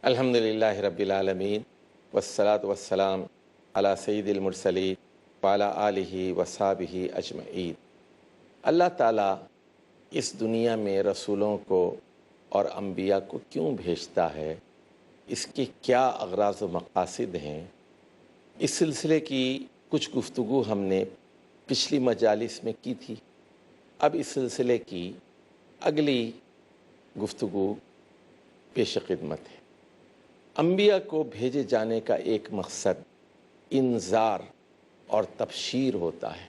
الحمدللہ رب العالمین والصلاة والسلام علی سید المرسلین وعلی آلہ وصحبہ اجمعین۔ اللہ تعالیٰ اس دنیا میں رسولوں کو اور انبیاء کو کیوں بھیجتا ہے، اس کے کیا اغراض و مقاصد ہیں، اس سلسلے کی کچھ گفتگو ہم نے پچھلی مجالس میں کی تھی۔ اب اس سلسلے کی اگلی گفتگو پیش خدمت ہے۔ انبیاء کو بھیجے جانے کا ایک مقصد انذار اور تبشیر ہوتا ہے۔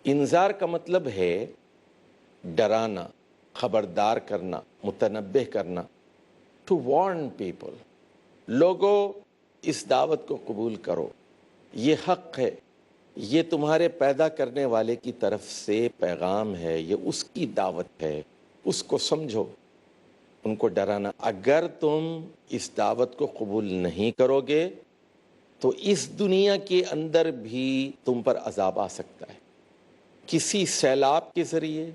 انذار کا مطلب ہے ڈرانا، خبردار کرنا، متنبہ کرنا، ٹو وارن پیپل۔ لوگوں اس دعوت کو قبول کرو، یہ حق ہے، یہ تمہارے پیدا کرنے والے کی طرف سے پیغام ہے، یہ اس کی دعوت ہے، اس کو سمجھو۔ ان کو ڈرانا، اگر تم اس دعوت کو قبول نہیں کرو گے تو اس دنیا کے اندر بھی تم پر عذاب آ سکتا ہے، کسی سیلاب کے ذریعے،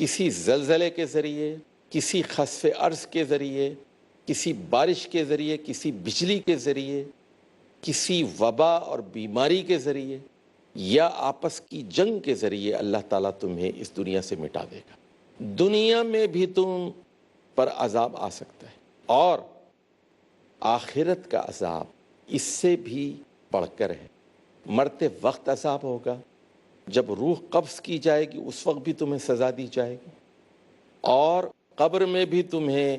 کسی زلزلے کے ذریعے، کسی خسف ارض کے ذریعے، کسی بارش کے ذریعے، کسی بجلی کے ذریعے، کسی وبا اور بیماری کے ذریعے، یا آپس کی جنگ کے ذریعے اللہ تعالیٰ تمہیں اس دنیا سے مٹا دے گا۔ دنیا میں بھی تم پر عذاب آ سکتا ہے، اور آخرت کا عذاب اس سے بھی بڑھ کر ہے۔ مرتے وقت عذاب ہوگا، جب روح قبض کی جائے گی اس وقت بھی تمہیں سزا دی جائے گی، اور قبر میں بھی تمہیں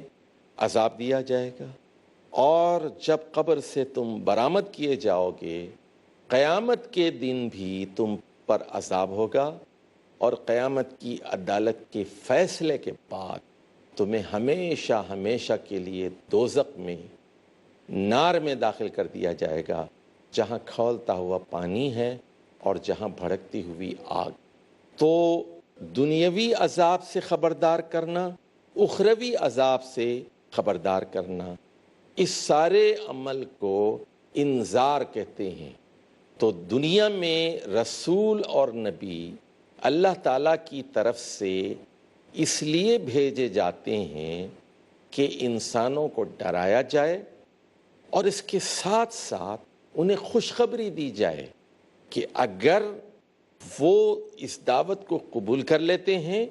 عذاب دیا جائے گا، اور جب قبر سے تم برآمد کیے جاؤ گے قیامت کے دن بھی تم پر عذاب ہوگا، اور قیامت کی عدالت کے فیصلے کے بعد تمہیں ہمیشہ ہمیشہ کے لیے دوزخ میں، نار میں داخل کر دیا جائے گا، جہاں کھولتا ہوا پانی ہے اور جہاں بھڑکتی ہوئی آگ۔ تو دنیاوی عذاب سے خبردار کرنا، اخروی عذاب سے خبردار کرنا، اس سارے عمل کو انذار کہتے ہیں۔ تو دنیا میں رسول اور نبی اللہ تعالیٰ کی طرف سے اس لیے بھیجے جاتے ہیں کہ انسانوں کو ڈرایا جائے، اور اس کے ساتھ ساتھ انہیں خوشخبری دی جائے کہ اگر وہ اس دعوت کو قبول کر لیتے ہیں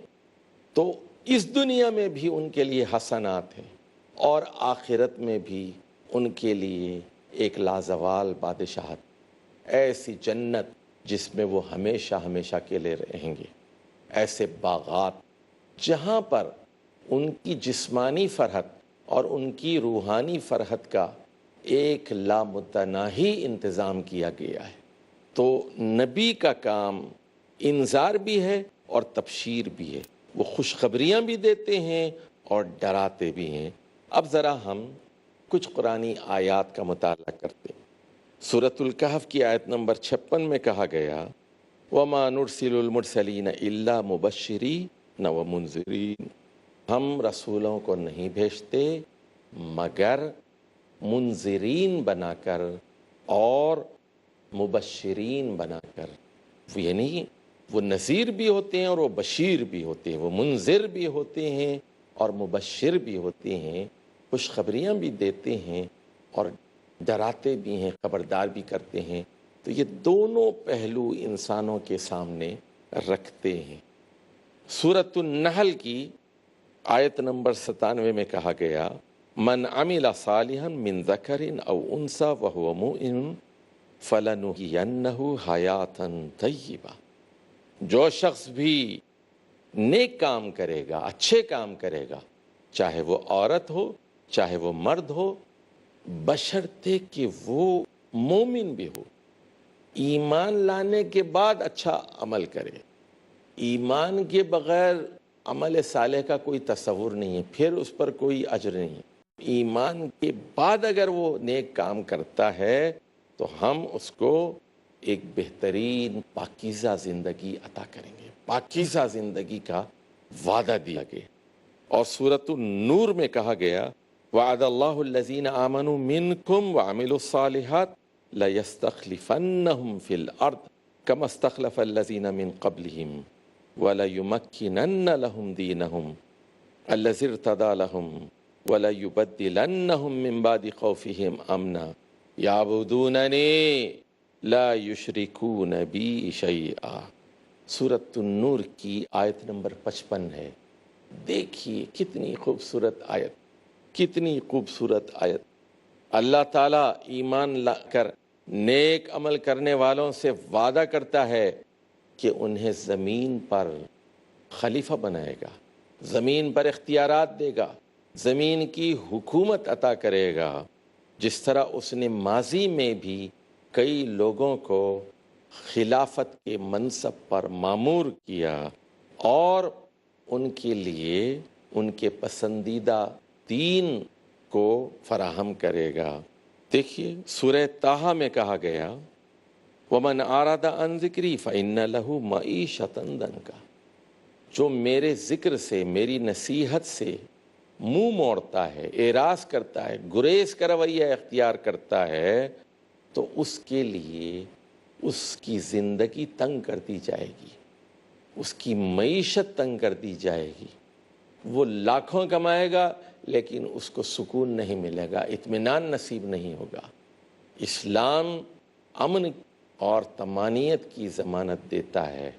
تو اس دنیا میں بھی ان کے لیے حسنات ہیں، اور آخرت میں بھی ان کے لیے ایک لازوال بادشاہت، ایسی جنت جس میں وہ ہمیشہ ہمیشہ کے لیے رہیں گے، ایسے باغات جہاں پر ان کی جسمانی فرحت اور ان کی روحانی فرحت کا ایک لامتناہی انتظام کیا گیا ہے۔ تو نبی کا کام انذار بھی ہے اور تبشیر بھی ہے، وہ خوشخبریاں بھی دیتے ہیں اور ڈراتے بھی ہیں۔ اب ذرا ہم کچھ قرآنی آیات کا مطالعہ کرتے ہیں۔ سورۃ الکہف کی آیت نمبر 56 میں کہا گیا وَمَا نُرْسِلُ الْمُرْسَلِينَ إِلَّا مُبَشِّرِينَ وَمُنذِرِينَ، ہم رسولوں کو نہیں بھیجتے مگر منذرین بنا کر اور مبشرین بنا کر، یعنی وہ نذیر بھی ہوتے ہیں اور وہ بشیر بھی ہوتے ہیں، وہ منذر بھی ہوتے ہیں اور مبشر بھی ہوتے ہیں، خوشخبریاں بھی دیتے ہیں اور ڈراتے بھی ہیں، خبردار بھی کرتے ہیں۔ تو یہ دونوں پہلو انسانوں کے سامنے رکھتے ہیں۔ سورۃ النحل کی آیت نمبر 97 میں کہا گیا من عمل صالحا من ذکر او انثی وهو مؤمن فلنحینہ حیاتا طیبہ، جو شخص بھی نیک کام کرے گا، اچھے کام کرے گا، چاہے وہ عورت ہو چاہے وہ مرد ہو، بشرطے کہ وہ مومن بھی ہو، ایمان لانے کے بعد اچھا عمل کرے۔ ایمان کے بغیر عمل صالح کا کوئی تصور نہیں ہے، پھر اس پر کوئی اجر نہیں ہے۔ ایمان کے بعد اگر وہ نیک کام کرتا ہے تو ہم اس کو ایک بہترین پاکیزہ زندگی عطا کریں گے، پاکیزہ زندگی کا وعدہ دیا گیا۔ اور سورۃ النور میں کہا گیا وعد اللہ الذین آمنوا منکم وعملوا الصالحات لَيَسْتَخْلِفَنَّهُمْ فِي الْأَرْضِ كَمَا اسْتَخْلَفَ الَّذِينَ مِنْ قَبْلِهِمْ وَلَيُمَكِّنَنَّ لَهُمْ دِينَهُمْ الَّذِي ارْتَضَىٰ لَهُمْ وَلَيُبَدِّلَنَّهُم مِّن بَعْدِ خَوْفِهِمْ أَمْنًا يَعْبُدُونَنِي لَا يُشْرِكُونَ بِي شَيْئًا۔ سورۃ النور کی آیت نمبر 55 ہے۔ دیکھیے کتنی خوبصورت آیت، کتنی خوبصورت آیت۔ اللہ تعالیٰ ایمان لا کر نیک عمل کرنے والوں سے وعدہ کرتا ہے کہ انہیں زمین پر خلیفہ بنائے گا، زمین پر اختیارات دے گا، زمین کی حکومت عطا کرے گا، جس طرح اس نے ماضی میں بھی کئی لوگوں کو خلافت کے منصب پر مامور کیا اور ان کے لیے ان کے پسندیدہ دین کو فراہم کرے گا۔ دیکھیے سورہ طٰہٰ میں کہا گیا وَمَنْ أَعْرَضَ عَنْ ذِكْرِي فَإِنَّ لَهُ مَعِيشَةً ضَنْكًا، جو میرے ذکر سے، میری نصیحت سے منہ موڑتا ہے، اعراض کرتا ہے، گریز کا رویہ اختیار کرتا ہے، تو اس کے لیے اس کی زندگی تنگ کر دی جائے گی، اس کی معیشت تنگ کر دی جائے گی۔ وہ لاکھوں کمائے گا لیکن اس کو سکون نہیں ملے گا، اطمینان نصیب نہیں ہوگا۔ اسلام امن اور طمانینت کی ضمانت دیتا ہے۔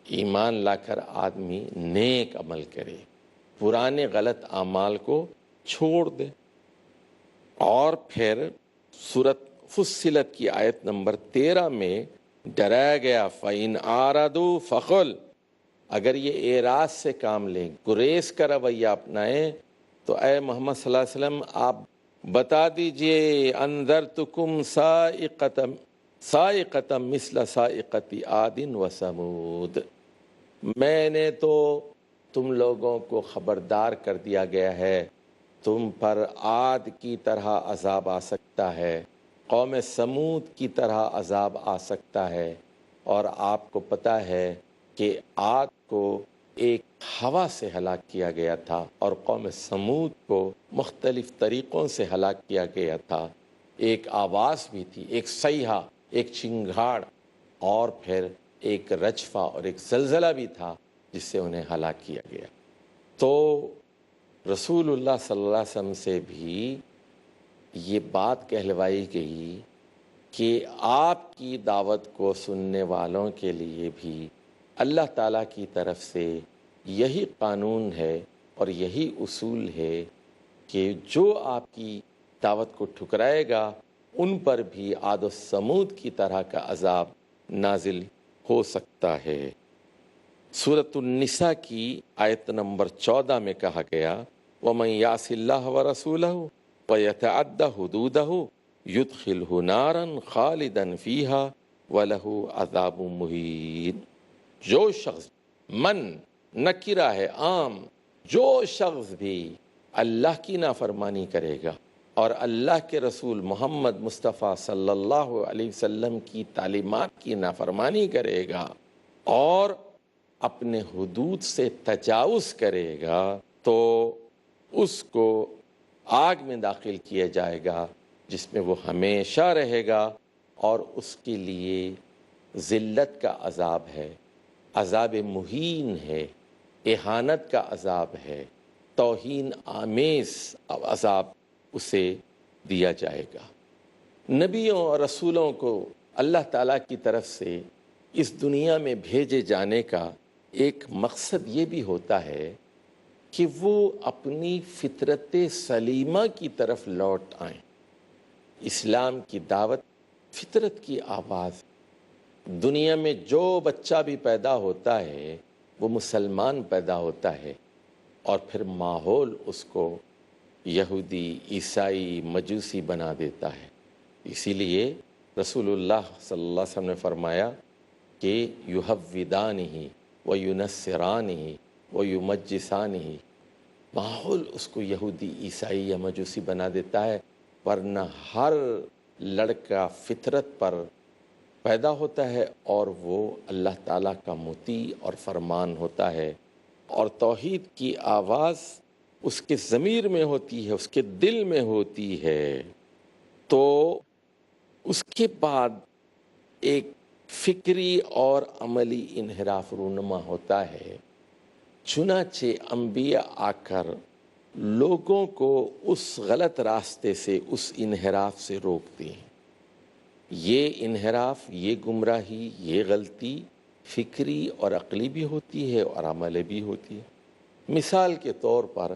ایمان لا کر آدمی نیک عمل کرے، پرانے غلط اعمال کو چھوڑ دے۔ اور پھر سورۃ فصلت کی آیت نمبر 13 میں ڈرایا گیا فَإِنْ أَعْرَضُوا فَقُلْ، اگر یہ اعراض سے کام لیں، گریز کا رویہ اپنائیں، تو اے محمد صلی اللہ علیہ وسلم آپ بتا دیجئے انذرتکم صاعقۃ مثل صاعقۃ عاد وثمود، میں نے تو تم لوگوں کو خبردار کر دیا گیا ہے، تم پر عاد کی طرح عذاب آ سکتا ہے، قوم سمود کی طرح عذاب آ سکتا ہے۔ اور آپ کو پتہ ہے کہ عاد کو ایک ہوا سے ہلاک کیا گیا تھا اور قوم سمود کو مختلف طریقوں سے ہلاک کیا گیا تھا۔ ایک آواز بھی تھی، ایک صیحہ، ایک چنگھاڑ، اور پھر ایک رجفہ اور ایک زلزلہ بھی تھا جس سے انہیں ہلاک کیا گیا۔ تو رسول اللہ صلی اللہ علیہ وسلم سے بھی یہ بات کہلوائی گئی کہ آپ کی دعوت کو سننے والوں کے لیے بھی اللہ تعالیٰ کی طرف سے یہی قانون ہے اور یہی اصول ہے کہ جو آپ کی دعوت کو ٹھکرائے گا ان پر بھی عاد و سمود کی طرح کا عذاب نازل ہو سکتا ہے۔ سورۃ النساء کی آیت نمبر 14 میں کہا گیا وَمَنْ يَعْصِ اللَّهَ وَرَسُولَهُ وَيَتَعَدَّ حُدُودَهُ يُدْخِلْهُ نَارًا خَالِدًا فِيهَا وَلَهُ عَذَابٌ مُهِينٌ، جو شخص، من نکرہ ہے، عام، جو شخص بھی اللہ کی نافرمانی کرے گا اور اللہ کے رسول محمد مصطفیٰ صلی اللہ علیہ وسلم کی تعلیمات کی نافرمانی کرے گا اور اپنے حدود سے تجاوز کرے گا تو اس کو آگ میں داخل کیا جائے گا جس میں وہ ہمیشہ رہے گا، اور اس کے لیے ذلت کا عذاب ہے، عذاب مہین ہے، اہانت کا عذاب ہے، توہین آمیز عذاب اسے دیا جائے گا۔ نبیوں اور رسولوں کو اللہ تعالیٰ کی طرف سے اس دنیا میں بھیجے جانے کا ایک مقصد یہ بھی ہوتا ہے کہ وہ اپنی فطرت سلیمہ کی طرف لوٹ آئیں۔ اسلام کی دعوت فطرت کی آواز، دنیا میں جو بچہ بھی پیدا ہوتا ہے وہ مسلمان پیدا ہوتا ہے، اور پھر ماحول اس کو یہودی، عیسائی، مجوسی بنا دیتا ہے۔ اسی لیے رسول اللہ صلی اللہ علیہ وسلم نے فرمایا کہ یحودانہ وینصرانہ ویمجسانہ، ماحول اس کو یہودی، عیسائی یا مجوسی بنا دیتا ہے، ورنہ ہر لڑکا فطرت پر پیدا ہوتا ہے اور وہ اللہ تعالیٰ کا مطیع اور فرمان ہوتا ہے، اور توحید کی آواز اس کے ضمیر میں ہوتی ہے، اس کے دل میں ہوتی ہے۔ تو اس کے بعد ایک فکری اور عملی انحراف رونما ہوتا ہے، چنانچہ انبیاء آ کر لوگوں کو اس غلط راستے سے، اس انحراف سے روکتے ہیں۔ یہ انحراف، یہ گمراہی، یہ غلطی فکری اور عقلی بھی ہوتی ہے اور عملی بھی ہوتی ہے۔ مثال کے طور پر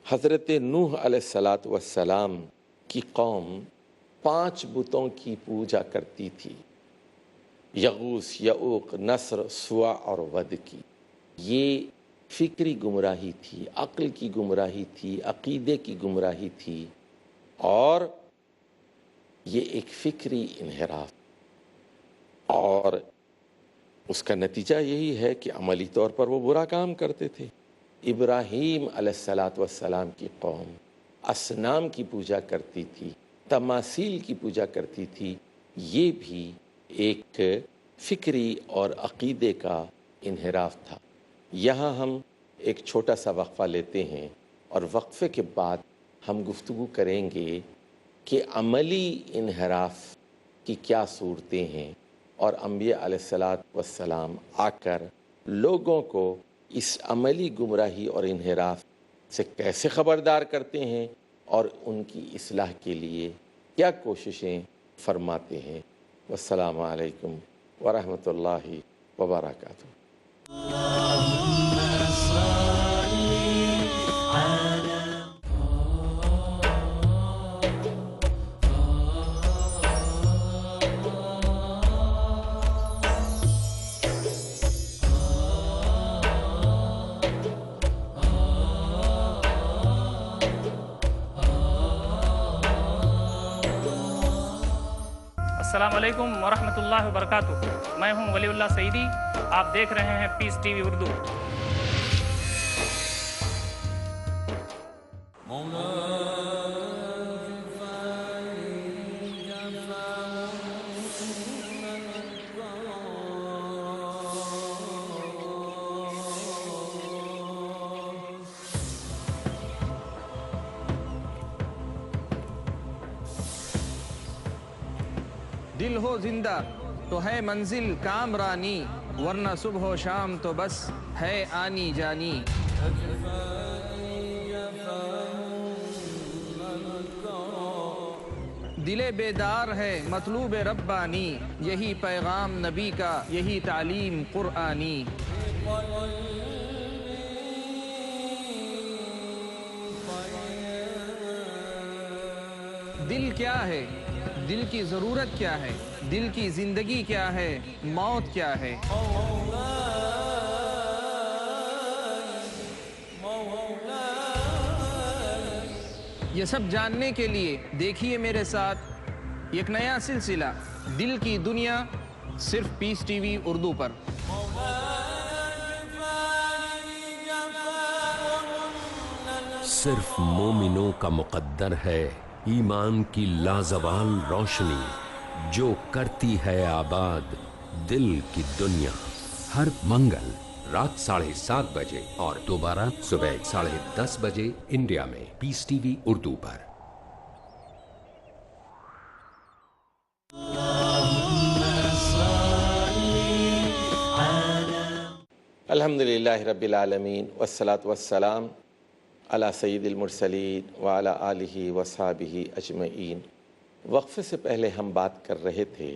حضرت نوح علیہ السلام کی قوم 5 بتوں کی پوجا کرتی تھی، یغوث، یعوق، نصر، سوا اور ود کی۔ یہ فکری گمراہی تھی، عقل کی گمراہی تھی، عقیدے کی گمراہی تھی، اور یہ ایک فکری انحراف، اور اس کا نتیجہ یہی ہے کہ عملی طور پر وہ برا کام کرتے تھے۔ ابراہیم علیہ السلام کی قوم اصنام کی پوجا کرتی تھی، تماثیل کی پوجا کرتی تھی۔ یہ بھی ایک فکری اور عقیدے کا انحراف تھا۔ یہاں ہم ایک چھوٹا سا وقفہ لیتے ہیں، اور وقفے کے بعد ہم گفتگو کریں گے کہ عملی انحراف کی کیا صورتیں ہیں، اور انبیاء علیہ السلام آ کر لوگوں کو اس عملی گمراہی اور انحراف سے کیسے خبردار کرتے ہیں، اور ان کی اصلاح کے لیے کیا کوششیں فرماتے ہیں۔ والسلام علیکم ورحمۃ اللہ وبرکاتہ۔ السلام علیکم ورحمۃ اللہ وبرکاتہ۔ میں ہوں ولی اللہ سعیدی، آپ دیکھ رہے ہیں پیس ٹی وی اردو۔ دل ہو زندہ تو ہے منزل کامرانی، ورنہ صبح و شام تو بس ہے آنی جانی۔ دل بیدار ہے مطلوب ربانی، یہی پیغام نبی کا، یہی تعلیم قرآنی۔ دل کیا ہے، دل کی ضرورت کیا ہے، دل کی زندگی کیا ہے، موت کیا ہے؟ یہ سب جاننے کے لیے دیکھیے میرے ساتھ ایک نیا سلسلہ، دل کی دنیا، صرف پیس ٹی وی اردو پر۔ صرف مومنوں کا مقدر ہے ایمان کی لازوال روشنی، جو کرتی ہے آباد دل کی دنیا۔ ہر منگل رات 7:30 بجے اور دوبارہ صبح 10:30 بجے انڈیا میں پیس ٹی وی اردو پر۔ الحمدللہ رب العالمین، والصلاة والسلام علی سید المرسلین وعلی آلہ وصحبہ اجمعین۔ وقفے سے پہلے ہم بات کر رہے تھے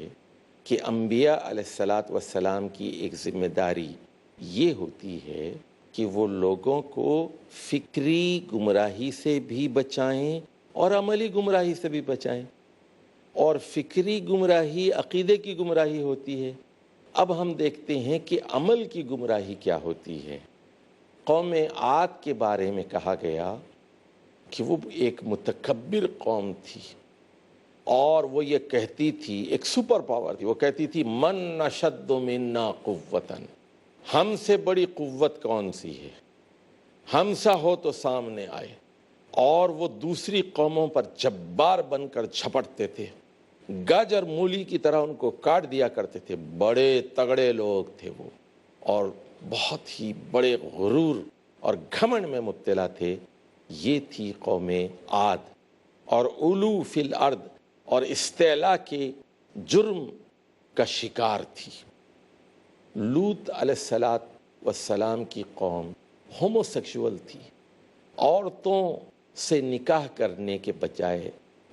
کہ انبیاء علیہ السلام کی ایک ذمہ داری یہ ہوتی ہے کہ وہ لوگوں کو فکری گمراہی سے بھی بچائیں اور عملی گمراہی سے بھی بچائیں۔ اور فکری گمراہی عقیدے کی گمراہی ہوتی ہے۔ اب ہم دیکھتے ہیں کہ عمل کی گمراہی کیا ہوتی ہے۔ قوم عاد کے بارے میں کہا گیا کہ وہ ایک متکبر قوم تھی، اور وہ یہ کہتی تھی، ایک سپر پاور تھی، وہ کہتی تھی من اشد منا قوتاً، ہم سے بڑی قوت کون سی ہے، ہم سا ہو تو سامنے آئے۔ اور وہ دوسری قوموں پر جبار بن کر جھپٹتے تھے، گاجر مولی کی طرح ان کو کاٹ دیا کرتے تھے۔ بڑے تگڑے لوگ تھے وہ، اور بہت ہی بڑے غرور اور گھمنڈ میں مبتلا تھے۔ یہ تھی قوم عاد، اور علو فی الارض اور استعلاء کے جرم کا شکار تھی۔ لوط علیہ السلام کی قوم ہومو سیکشول تھی، عورتوں سے نکاح کرنے کے بجائے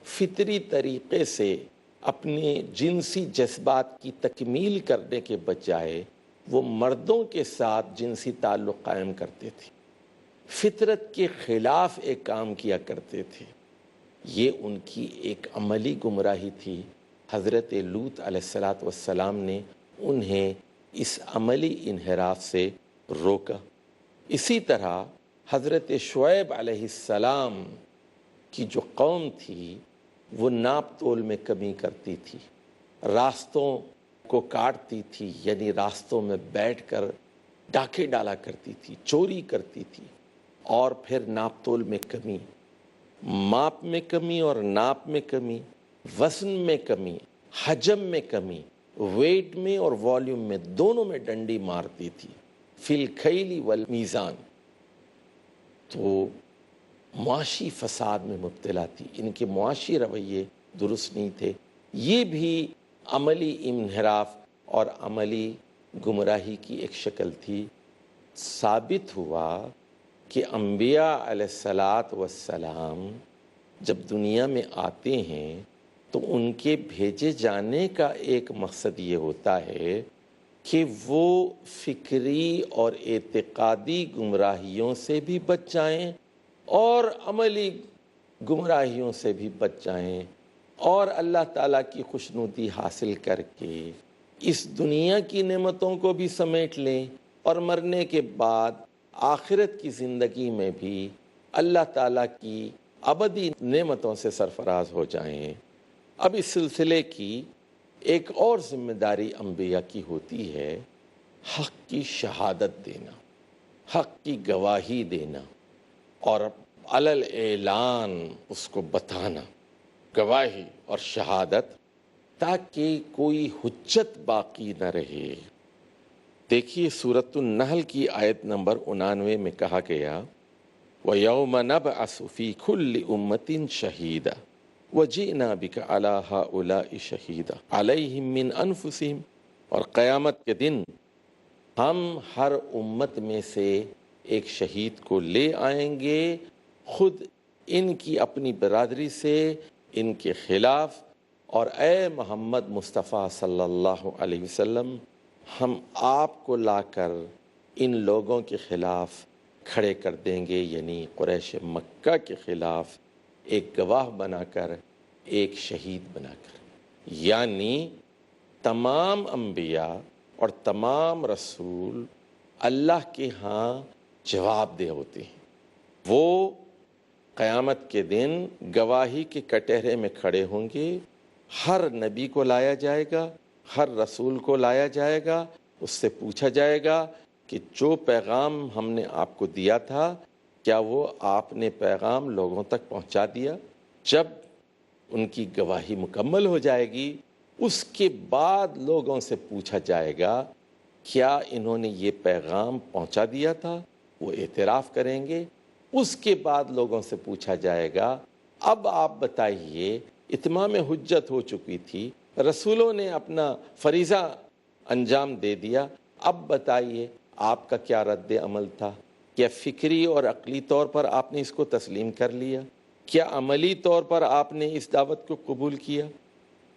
فطری طریقے سے اپنے جنسی جذبات کی تکمیل کرنے کے بجائے وہ مردوں کے ساتھ جنسی تعلق قائم کرتے تھے، فطرت کے خلاف ایک کام کیا کرتے تھے۔ یہ ان کی ایک عملی گمراہی تھی۔ حضرت لوط علیہ السلام نے انہیں اس عملی انحراف سے روکا۔ اسی طرح حضرت شعیب علیہ السلام کی جو قوم تھی وہ ناپ تول میں کمی کرتی تھی، راستوں کو کاٹتی تھی، یعنی راستوں میں بیٹھ کر ڈاکے ڈالا کرتی تھی، چوری کرتی تھی، اور پھر ناپ تول میں کمی، ماپ میں کمی اور ناپ میں کمی، وزن میں کمی، حجم میں کمی، ویٹ میں اور والیوم میں، دونوں میں ڈنڈی مارتی تھی، فی الکیل والمیزان۔ تو معاشی فساد میں مبتلا تھی، ان کے معاشی رویے درست نہیں تھے۔ یہ بھی عملی انحراف اور عملی گمراہی کی ایک شکل تھی۔ ثابت ہوا کہ انبیاء علیہ السلام جب دنیا میں آتے ہیں تو ان کے بھیجے جانے کا ایک مقصد یہ ہوتا ہے کہ وہ فکری اور اعتقادی گمراہیوں سے بھی بچ جائیں اور عملی گمراہیوں سے بھی بچ جائیں، اور اللہ تعالیٰ کی خوشنودی حاصل کر کے اس دنیا کی نعمتوں کو بھی سمیٹ لیں، اور مرنے کے بعد آخرت کی زندگی میں بھی اللہ تعالیٰ کی ابدی نعمتوں سے سرفراز ہو جائیں۔ اب اس سلسلے کی ایک اور ذمہ داری انبیاء کی ہوتی ہے، حق کی شہادت دینا، حق کی گواہی دینا، اور علل اعلان اس کو بتانا، گواہی اور شہادت، تاکہ کوئی حجت باقی نہ رہے۔ دیکھیے سورۃ النحل کی آیت نمبر 99 میں کہا گیا وَيَوْمَ نَبْعَثُ فِي كُلِّ أُمَّةٍ شَهِيدًا وَجِئْنَا بِكَ عَلَىٰ هَٰؤُلَاءِ شَهِيدًا عَلَيْهِمْ مِنْ أَنفُسِهِمْ، اور قیامت کے دن ہم ہر امت میں سے ایک شہید کو لے آئیں گے، خود ان کی اپنی برادری سے ان کے خلاف، اور اے محمد مصطفیٰ صلی اللہ علیہ وسلم، ہم آپ کو لا کر ان لوگوں کے خلاف کھڑے کر دیں گے، یعنی قریش مکہ کے خلاف ایک گواہ بنا کر، ایک شہید بنا کر۔ یعنی تمام انبیاء اور تمام رسول اللہ کے ہاں جواب دہ ہوتے ہیں۔ وہ قیامت کے دن گواہی کے کٹہرے میں کھڑے ہوں گے، ہر نبی کو لایا جائے گا، ہر رسول کو لایا جائے گا، اس سے پوچھا جائے گا کہ جو پیغام ہم نے آپ کو دیا تھا کیا وہ آپ نے پیغام لوگوں تک پہنچا دیا؟ جب ان کی گواہی مکمل ہو جائے گی، اس کے بعد لوگوں سے پوچھا جائے گا کیا انہوں نے یہ پیغام پہنچا دیا تھا؟ وہ اعتراف کریں گے۔ اس کے بعد لوگوں سے پوچھا جائے گا اب آپ بتائیے، اتمام حجت ہو چکی تھی، رسولوں نے اپنا فریضہ انجام دے دیا، اب بتائیے آپ کا کیا رد عمل تھا؟ کیا فکری اور عقلی طور پر آپ نے اس کو تسلیم کر لیا؟ کیا عملی طور پر آپ نے اس دعوت کو قبول کیا؟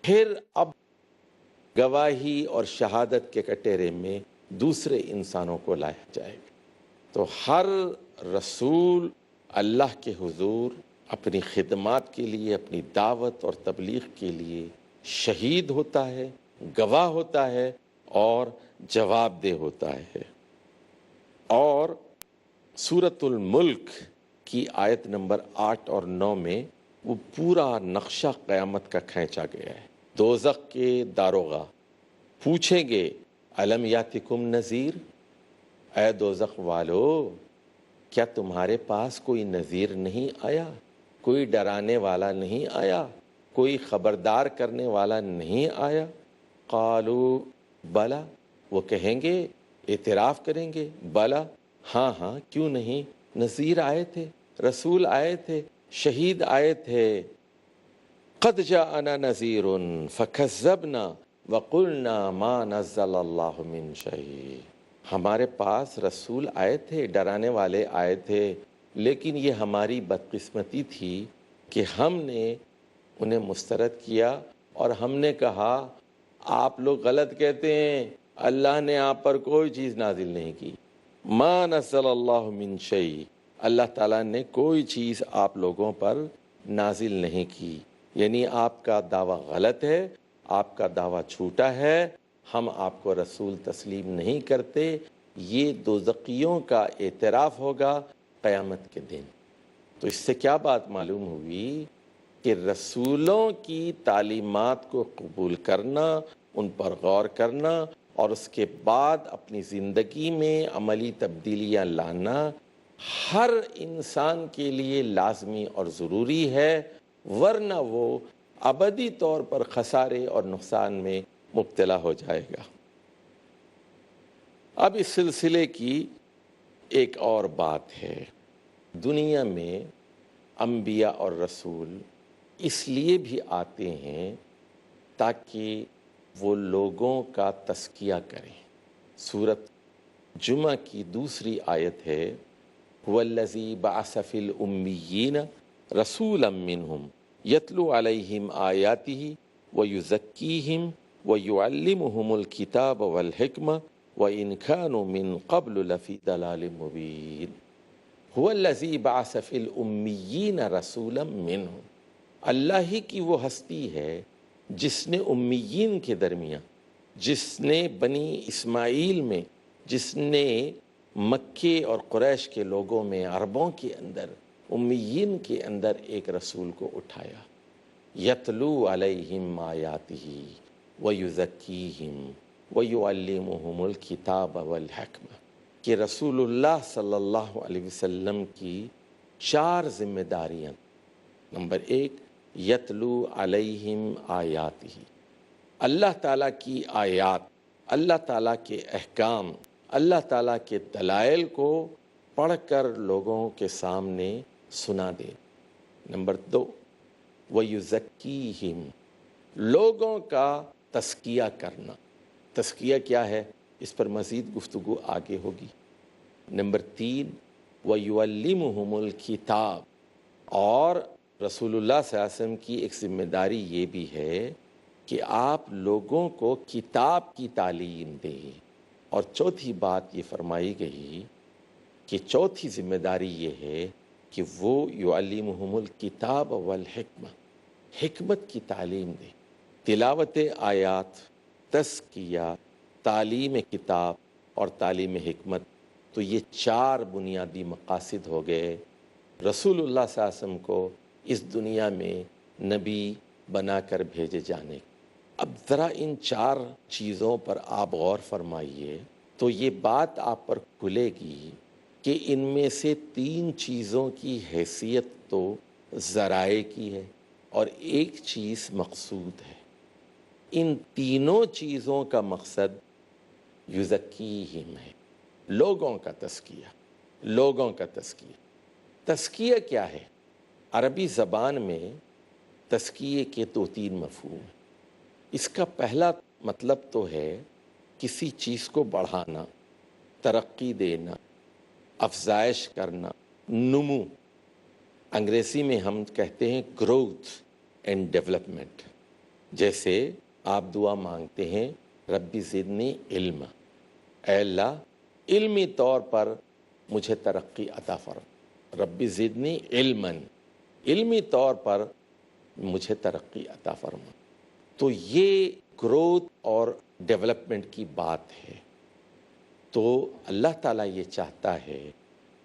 پھر اب گواہی اور شہادت کے کٹہرے میں دوسرے انسانوں کو لایا جائے گا۔ تو ہر رسول اللہ کے حضور اپنی خدمات کے لیے، اپنی دعوت اور تبلیغ کے لیے شہید ہوتا ہے، گواہ ہوتا ہے اور جواب دہ ہوتا ہے۔ اور سورۃ الملک کی آیت نمبر 8 اور 9 میں وہ پورا نقشہ قیامت کا کھینچا گیا ہے۔ دوزخ کے داروغہ پوچھیں گے الم یاتکم نذیر، اے دوزخ والو کیا تمہارے پاس کوئی نذیر نہیں آیا، کوئی ڈرانے والا نہیں آیا، کوئی خبردار کرنے والا نہیں آیا؟ قالو بلا، وہ کہیں گے، اعتراف کریں گے، بلا، ہاں ہاں کیوں نہیں، نذیر آئے تھے، رسول آئے تھے، شہید آئے تھے۔ قد جاءنا نذیر فکذبنا وقلنا ما نزل اللہ من شیء، ہمارے پاس رسول آئے تھے، ڈرانے والے آئے تھے، لیکن یہ ہماری بدقسمتی تھی کہ ہم نے انہیں مسترد کیا اور ہم نے کہا آپ لوگ غلط کہتے ہیں، اللہ نے آپ پر کوئی چیز نازل نہیں کی، ما نزل اللہ من شیء، اللہ تعالیٰ نے کوئی چیز آپ لوگوں پر نازل نہیں کی، یعنی آپ کا دعویٰ غلط ہے، آپ کا دعویٰ جھوٹا ہے، ہم آپ کو رسول تسلیم نہیں کرتے۔ یہ دوزخیوں کا اعتراف ہوگا قیامت کے دن۔ تو اس سے کیا بات معلوم ہوئی کہ رسولوں کی تعلیمات کو قبول کرنا، ان پر غور کرنا اور اس کے بعد اپنی زندگی میں عملی تبدیلیاں لانا ہر انسان کے لیے لازمی اور ضروری ہے، ورنہ وہ ابدی طور پر خسارے اور نقصان میں مبتلا ہو جائے گا۔ اب اس سلسلے کی ایک اور بات ہے، دنیا میں انبیاء اور رسول اس لیے بھی آتے ہیں تاکہ وہ لوگوں کا تزکیہ کریں۔ سورۃ جمعہ کی دوسری آیت ہے، هو الذی بعث فی الامیین رسولا منہم یتلو علیہم آیاتہ ویزکیہم ویعلمہم الکتاب والحکمہ وإن كانوا من قبل لفی ضلال مبین۔ هو الذی بعث فی الامیین رسولا منہم، اللہ ہی کی وہ ہستی ہے جس نے امیین کے درمیان، جس نے بنی اسماعیل میں، جس نے مکے اور قریش کے لوگوں میں، عربوں کے اندر، امیین کے اندر ایک رسول کو اٹھایا، یتلو علیہم آیاتہ ویزکیہم ویعلمہم الکتاب والحکمہ، کہ رسول اللہ صلی اللہ علیہ وسلم کی 4 ذمہ داریاں۔ نمبر 1، یتلو علیہم آیاتہ، اللہ تعالیٰ کی آیات، اللہ تعالیٰ کے احکام، اللہ تعالیٰ کے دلائل کو پڑھ کر لوگوں کے سامنے سنا دے۔ نمبر 2، وَيُزَكِّيهِمْ، لوگوں کا تزکیہ کرنا۔ تزکیہ کیا ہے، اس پر مزید گفتگو آگے ہوگی۔ نمبر 3، وَيُعَلِّمُهُمُ الْكِتَابَ، اور رسول اللہ صلی اللہ علیہ وسلم کی ایک ذمہ داری یہ بھی ہے کہ آپ لوگوں کو کتاب کی تعلیم دیں۔ اور چوتھی بات یہ فرمائی گئی کہ چوتھی ذمہ داری یہ ہے کہ وہ یعلمہم الکتاب والحکمہ، حکمت کی تعلیم دیں۔ تلاوت آیات، تزکیہ، تعلیم کتاب اور تعلیم حکمت، تو یہ 4 بنیادی مقاصد ہو گئے رسول اللہ صلی اللہ علیہ وسلم کو اس دنیا میں نبی بنا کر بھیجے جانے۔ اب ذرا ان 4 چیزوں پر آپ غور فرمائیے تو یہ بات آپ پر کھلے گی کہ ان میں سے 3 چیزوں کی حیثیت تو ذرائع کی ہے اور ایک چیز مقصود ہے۔ ان تینوں چیزوں کا مقصد یزکیہم ہے، لوگوں کا تزکیہ، لوگوں کا تزکیہ۔ تزکیہ کیا ہے؟ عربی زبان میں تزکیے کے 2-3 مفہوم ہیں۔ اس کا پہلا مطلب تو ہے کسی چیز کو بڑھانا، ترقی دینا، افزائش کرنا، نمو۔ انگریزی میں ہم کہتے ہیں گروتھ اینڈ ڈیولپمنٹ۔ جیسے آپ دعا مانگتے ہیں ربی زدنی علما، اے اللہ علمی طور پر مجھے ترقی عطا فرما، ربی زدنی علما، علمی طور پر مجھے ترقی عطا فرما۔ تو یہ گروتھ اور ڈیولپمنٹ کی بات ہے۔ تو اللہ تعالیٰ یہ چاہتا ہے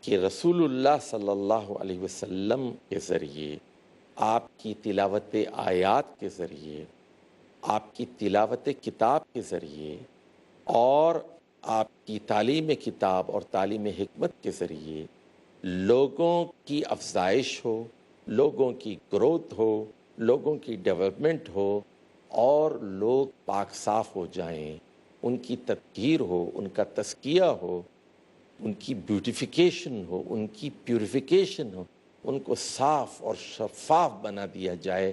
کہ رسول اللہ صلی اللہ علیہ وسلم کے ذریعے، آپ کی تلاوت آیات کے ذریعے، آپ کی تلاوت کتاب کے ذریعے اور آپ کی تعلیم کتاب اور تعلیم حکمت کے ذریعے لوگوں کی افزائش ہو، لوگوں کی گروتھ ہو، لوگوں کی ڈیولپمنٹ ہو اور لوگ پاک صاف ہو جائیں، ان کی تطہیر ہو، ان کا تزکیہ ہو، ان کی بیوٹیفیکیشن ہو، ان کی پیوریفیکیشن ہو، ان کو صاف اور شفاف بنا دیا جائے،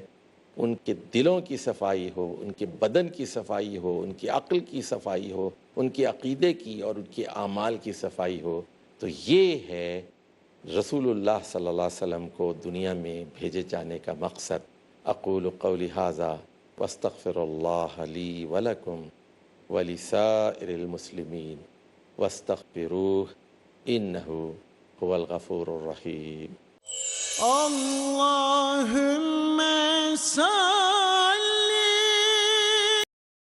ان کے دلوں کی صفائی ہو، ان کے بدن کی صفائی ہو، ان کی عقل کی صفائی ہو، ان کے عقیدے کی اور ان کے اعمال کی صفائی ہو۔ تو یہ ہے رسول اللہ صلی اللہ علیہ وسلم کو دنیا میں بھیجے جانے کا مقصد۔ اقول قولی ھذا واستغفر اللہ لی ولکم ولسائر المسلمین واستغفروہ انہ هو الغفور الرحیم۔ اللهم صل